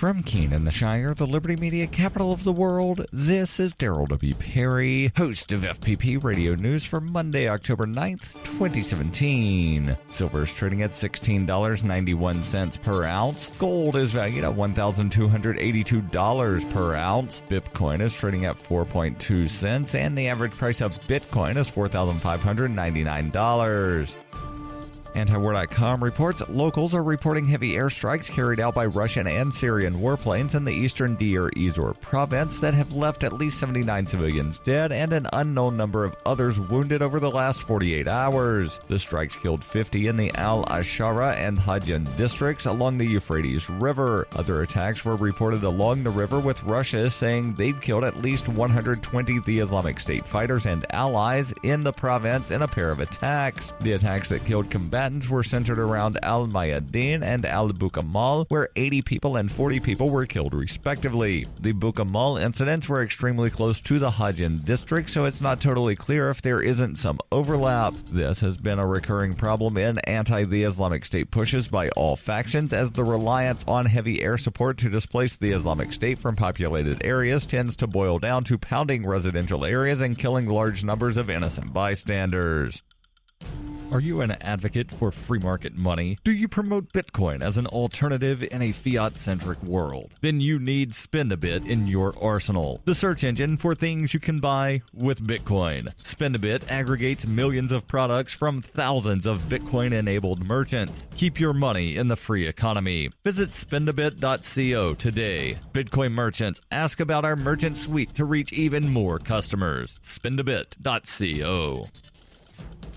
From Keene in the Shire, the Liberty Media capital of the world, this is Daryl W. Perry, host of FPP Radio News for Monday, October 9th, 2017. Silver is trading at $16.91 per ounce. Gold is valued at $1,282 per ounce. Bitcoin is trading at 4.2 cents, and the average price of Bitcoin is $4,599. Antiwar.com reports locals are reporting heavy airstrikes carried out by Russian and Syrian warplanes in the eastern Deir ez-Zor province that have left at least 79 civilians dead and an unknown number of others wounded over the last 48 hours. The strikes killed 50 in the Al-Ashara and Hajan districts along the Euphrates River. Other attacks were reported along the river, with Russia saying they'd killed at least 120 the Islamic State fighters and allies in the province in a pair of attacks. The attacks that killed combatants were centered around Al-Mayadin and Al-Bukamal, where 80 people and 40 people were killed respectively. The Bukamal incidents were extremely close to the Hajan district, so it's not totally clear if there isn't some overlap. This has been a recurring problem in anti-the Islamic State pushes by all factions, as the reliance on heavy air support to displace the Islamic State from populated areas tends to boil down to pounding residential areas and killing large numbers of innocent bystanders. Are you an advocate for free market money? Do you promote Bitcoin as an alternative in a fiat-centric world? Then you need Spendabit in your arsenal, the search engine for things you can buy with Bitcoin. Spendabit aggregates millions of products from thousands of Bitcoin-enabled merchants. Keep your money in the free economy. Visit spendabit.co today. Bitcoin merchants, ask about our merchant suite to reach even more customers. Spendabit.co.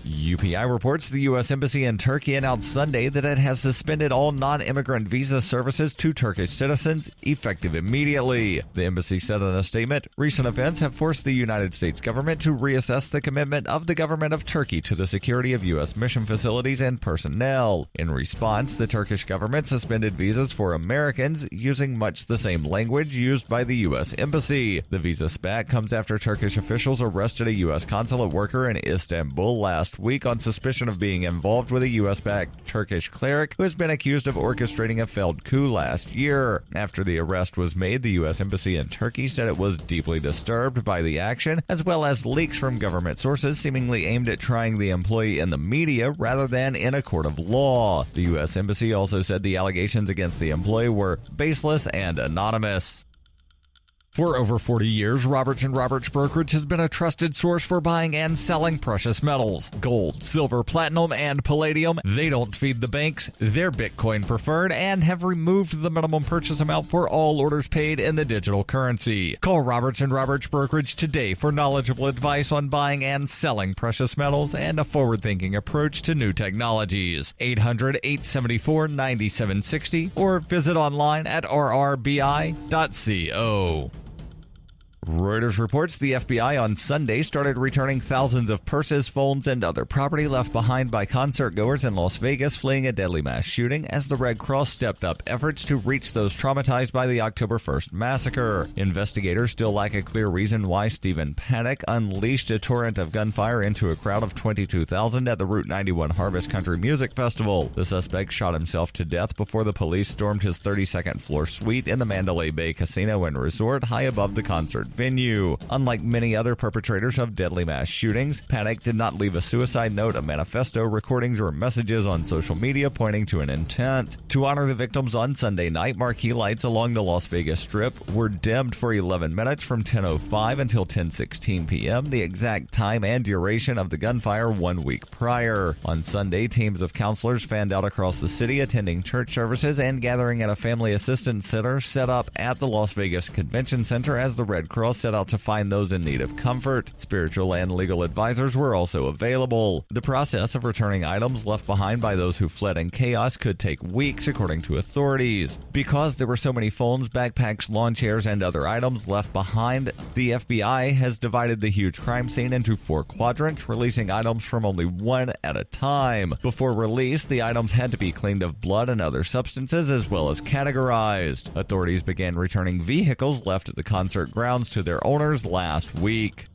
UPI reports the U.S. Embassy in Turkey announced Sunday that it has suspended all non-immigrant visa services to Turkish citizens, effective immediately. The embassy said in a statement, recent events have forced the United States government to reassess the commitment of the government of Turkey to the security of U.S. mission facilities and personnel. In response, the Turkish government suspended visas for Americans using much the same language used by the U.S. Embassy. The visa spat comes after Turkish officials arrested a U.S. consulate worker in Istanbul last week on suspicion of being involved with a U.S.-backed Turkish cleric who has been accused of orchestrating a failed coup last year. After the arrest was made, the U.S. Embassy in Turkey said it was deeply disturbed by the action, as well as leaks from government sources seemingly aimed at trying the employee in the media rather than in a court of law. The U.S. Embassy also said the allegations against the employee were baseless and anonymous. For over 40 years, Roberts & Roberts Brokerage has been a trusted source for buying and selling precious metals. Gold, silver, platinum, and palladium. They don't feed the banks. They're Bitcoin preferred and have removed the minimum purchase amount for all orders paid in the digital currency. Call Roberts & Roberts Brokerage today for knowledgeable advice on buying and selling precious metals and a forward-thinking approach to new technologies. 800-874-9760 or visit online at rrbi.co. Reuters reports the FBI on Sunday started returning thousands of purses, phones, and other property left behind by concertgoers in Las Vegas fleeing a deadly mass shooting as the Red Cross stepped up efforts to reach those traumatized by the October 1st massacre. Investigators still lack a clear reason why Stephen Paddock unleashed a torrent of gunfire into a crowd of 22,000 at the Route 91 Harvest Country Music Festival. The suspect shot himself to death before the police stormed his 32nd floor suite in the Mandalay Bay Casino and Resort high above the concert venue. Unlike many other perpetrators of deadly mass shootings, Paddock did not leave a suicide note, a manifesto, recordings, or messages on social media pointing to an intent. To honor the victims on Sunday night, marquee lights along the Las Vegas Strip were dimmed for 11 minutes from 10:05 until 10:16 p.m., the exact time and duration of the gunfire 1 week prior. On Sunday, teams of counselors fanned out across the city, attending church services and gathering at a family assistance center set up at the Las Vegas Convention Center as the Red Cross set out to find those in need of comfort. Spiritual and legal advisors were also available. The process of returning items left behind by those who fled in chaos could take weeks, according to authorities. Because there were so many phones, backpacks, lawn chairs, and other items left behind, the FBI has divided the huge crime scene into 4 quadrants, releasing items from only one at a time. Before release, the items had to be cleaned of blood and other substances, as well as categorized. Authorities began returning vehicles left at the concert grounds to their owners last week.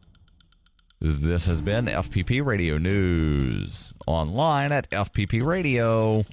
This has been FPP Radio News, online at fppradio.com.